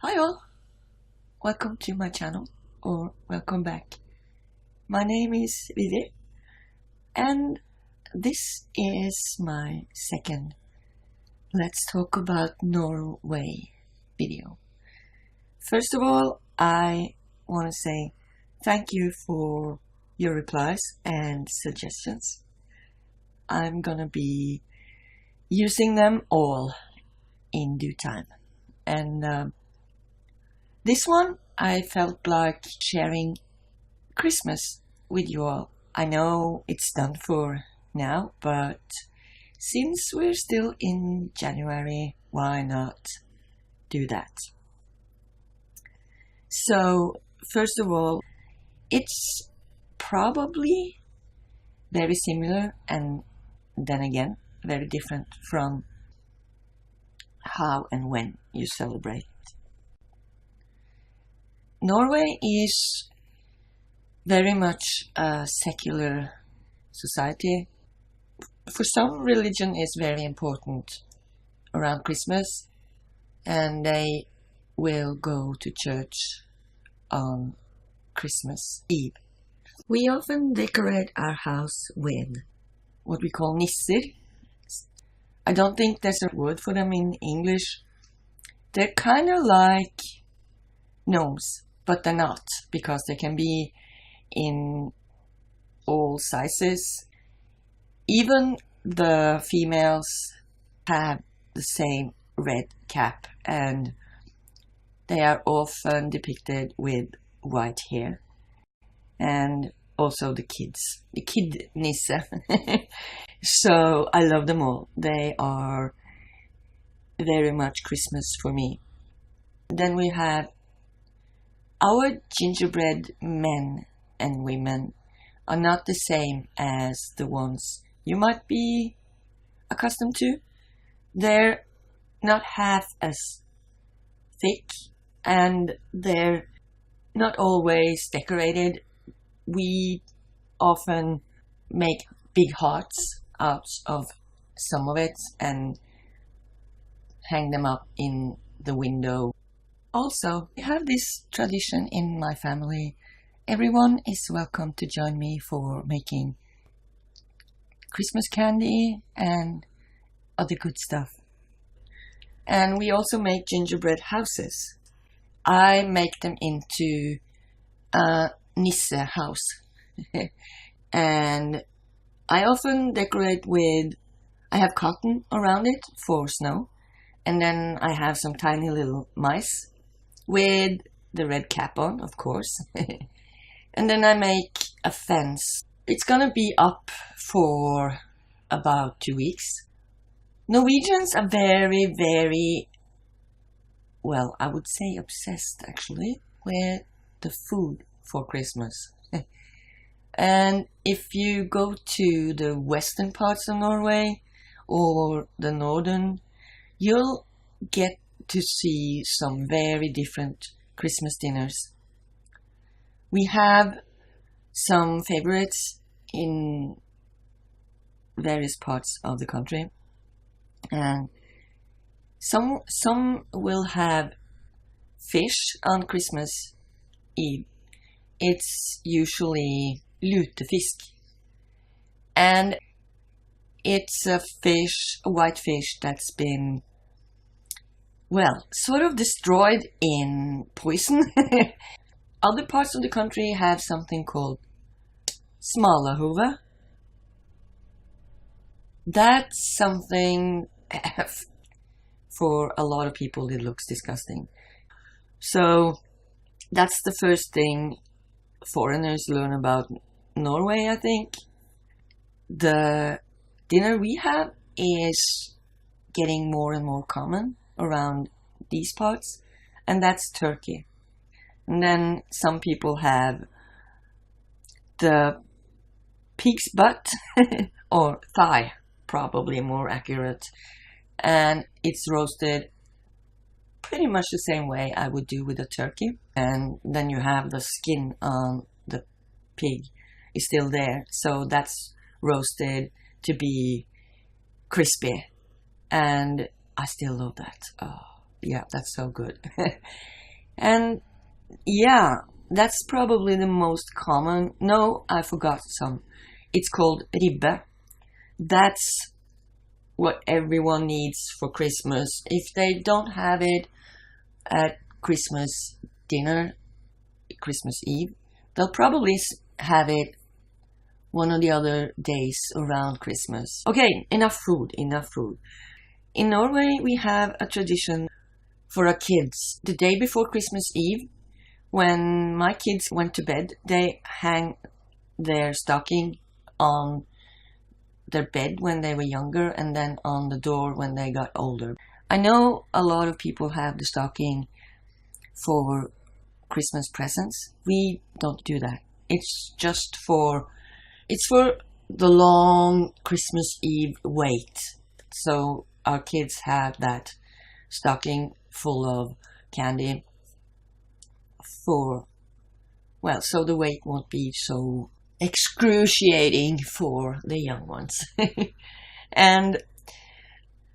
Hi all, welcome to my channel, or welcome back. My name is Vivi, and this is my second Let's Talk About Norway video. First of all, I want to say thank you for your replies and suggestions. I'm gonna be using them all in due time. And this one, I felt like sharing Christmas with you all. I know it's done for now, but since we're still in January, why not do that? So, first of all, it's probably very similar and then again very different from how and when you celebrate. Norway is very much a secular society. For some, religion is very important around Christmas, and they will go to church on Christmas Eve. We often decorate our house with what we call nisser. I don't think there's a word for them in English. They're kind of like gnomes, but they're not, because they can be in all sizes. Even the females have the same red cap, and they are often depicted with white hair. And also the kid Nisse. So I love them all. They are very much Christmas for me. Then we have our gingerbread men and women are not the same as the ones you might be accustomed to. They're not half as thick, and they're not always decorated. We often make big hearts out of some of it and hang them up in the window. Also, we have this tradition in my family. Everyone is welcome to join me for making Christmas candy and other good stuff. And we also make gingerbread houses. I make them into a Nisse house. And I often decorate with, I have cotton around it for snow. And then I have some tiny little mice with the red cap on, of course. And then I make a fence. It's gonna be up for about 2 weeks. Norwegians are very, very, well, I would say obsessed actually with the food for Christmas. And if you go to the western parts of Norway or the northern, you'll get to see some very different Christmas dinners. We have some favorites in various parts of the country, and some will have fish on Christmas Eve. It's usually lutefisk, and it's a white fish that's been, well, sort of destroyed in poison. Other parts of the country have something called smalahove. That's something, for a lot of people, it looks disgusting. So that's the first thing foreigners learn about Norway, I think. The dinner we have is getting more and more common around these parts, and that's turkey. And then some people have the pig's butt, or thigh, probably more accurate, and it's roasted pretty much the same way I would do with a turkey. And then you have the skin on the pig is still there, so that's roasted to be crispy, and I still love that. Oh, Yeah, that's so good. And yeah, that's probably the most common. No, I forgot some. It's called ribbe. That's what everyone needs for Christmas. If they don't have it at Christmas dinner, Christmas Eve, they'll probably have it one of the other days around Christmas. Okay, enough food, enough food. In Norway, we have a tradition for our kids. The day before Christmas Eve, when my kids went to bed, they hang their stocking on their bed when they were younger and then on the door when they got older. I know a lot of people have the stocking for Christmas presents. We don't do that. It's for the long Christmas Eve wait. So our kids have that stocking full of candy so the wait won't be so excruciating for the young ones. And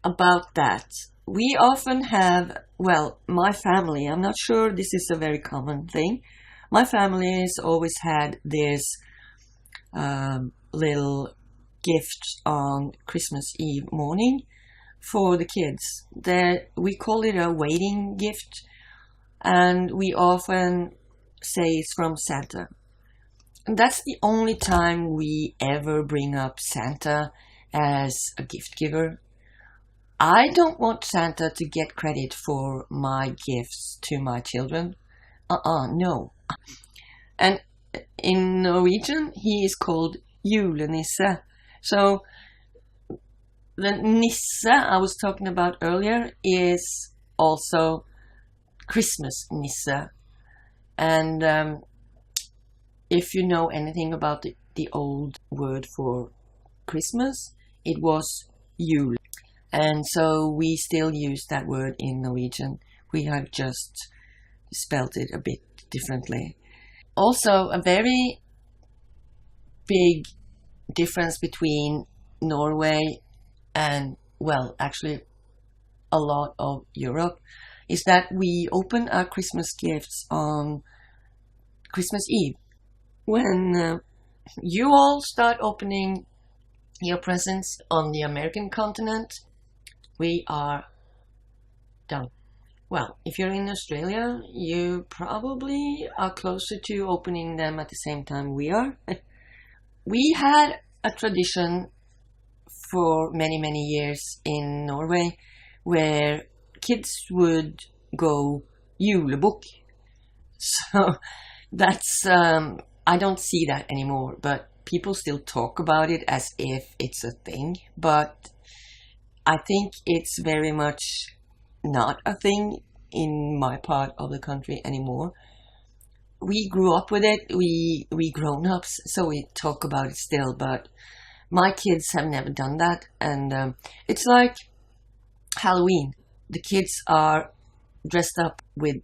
about that, we often have, my family, I'm not sure this is a very common thing. My family has always had this little gift on Christmas Eve morning for the kids. We call it a waiting gift, and we often say it's from Santa. And that's the only time we ever bring up Santa as a gift giver. I don't want Santa to get credit for my gifts to my children. No. And in Norwegian, he is called julenisse. So the nisse I was talking about earlier is also Christmas nisse. And if you know anything about the old word for Christmas, it was jul. And so we still use that word in Norwegian. We have just spelt it a bit differently. Also, a very big difference between Norway and, actually a lot of Europe is that we open our Christmas gifts on Christmas Eve. When you all start opening your presents on the American continent, we are done. Well, if you're in Australia, you probably are closer to opening them at the same time we are. We had a tradition for many, many years in Norway where kids would go julebukk. So that's, I don't see that anymore, but people still talk about it as if it's a thing. But I think it's very much not a thing in my part of the country anymore. We grew up with it, we grown-ups, so we talk about it still, but my kids have never done that. And it's like Halloween. The kids are dressed up with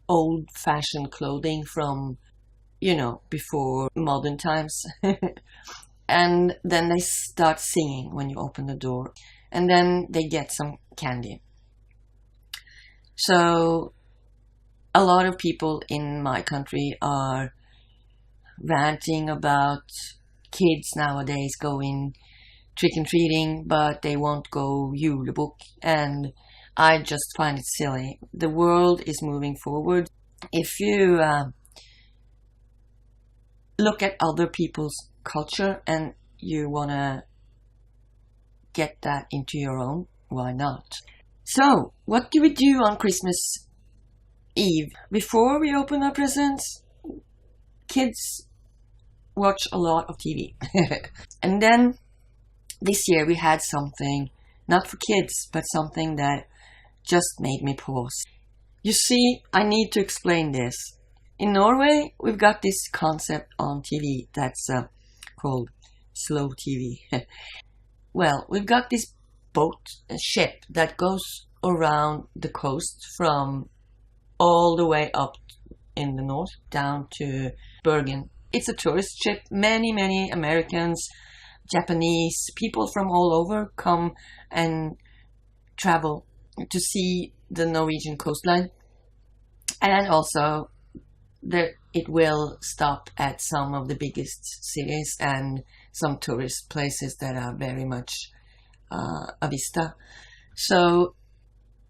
old-fashioned clothing from, before modern times. And then they start singing when you open the door. And then they get some candy. So a lot of people in my country are ranting about kids nowadays going trick-and-treating, but they won't go julebukk. And I just find it silly. The world is moving forward. If you look at other people's culture and you want to get that into your own, why not? So, what do we do on Christmas Eve? Before we open our presents, kids watch a lot of TV. And then this year we had something, not for kids, but something that just made me pause. You see, I need to explain this. In Norway, we've got this concept on TV that's called slow TV. Well, we've got this ship that goes around the coast from all the way up in the north down to Bergen. It's a tourist ship. Many Americans, Japanese, people from all over come and travel to see the Norwegian coastline, and also it will stop at some of the biggest cities and some tourist places that are very much a vista. So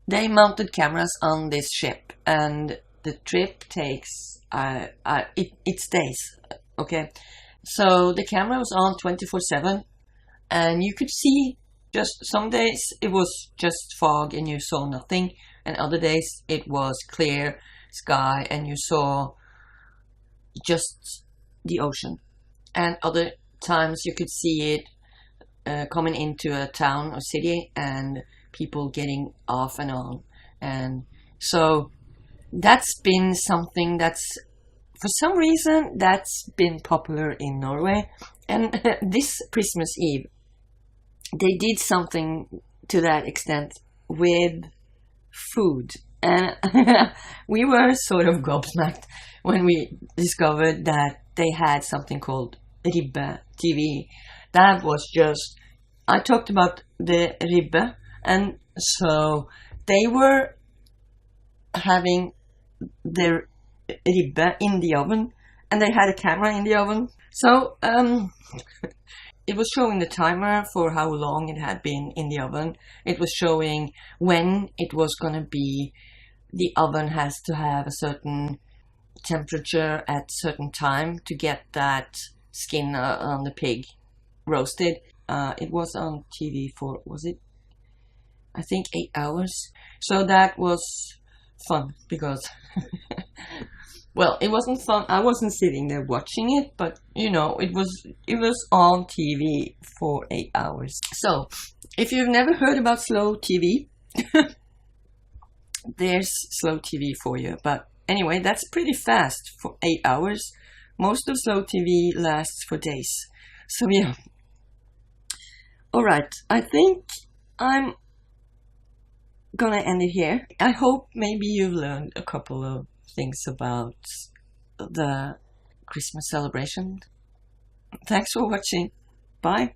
they mounted cameras on this ship, and the trip takes it stays. Okay, so the camera was on 24/7, and you could see, just some days it was just fog and you saw nothing, and other days it was clear sky and you saw just the ocean, and other times you could see it coming into a town or city and people getting off and on. And so that's been something that's, for some reason, that's been popular in Norway. And this Christmas Eve they did something to that extent with food, and we were sort of gobsmacked when we discovered that they had something called ribbe TV. That was just, I talked about the ribbe, and so they were having their ribbe in the oven, and they had a camera in the oven. So it was showing the timer for how long it had been in the oven. It was showing when it was going to be. The oven has to have a certain temperature at certain time to get that skin on the pig roasted. It was on TV for, was it? I think 8 hours. So that was fun because, well, it wasn't fun. I wasn't sitting there watching it, but you know, it was on TV for 8 hours. So if you've never heard about slow TV, there's slow TV for you. But anyway, that's pretty fast for 8 hours. Most of slow TV lasts for days. So yeah. Alright, I think I'm gonna end it here. I hope maybe you've learned a couple of things about the Christmas celebration. Thanks for watching. Bye.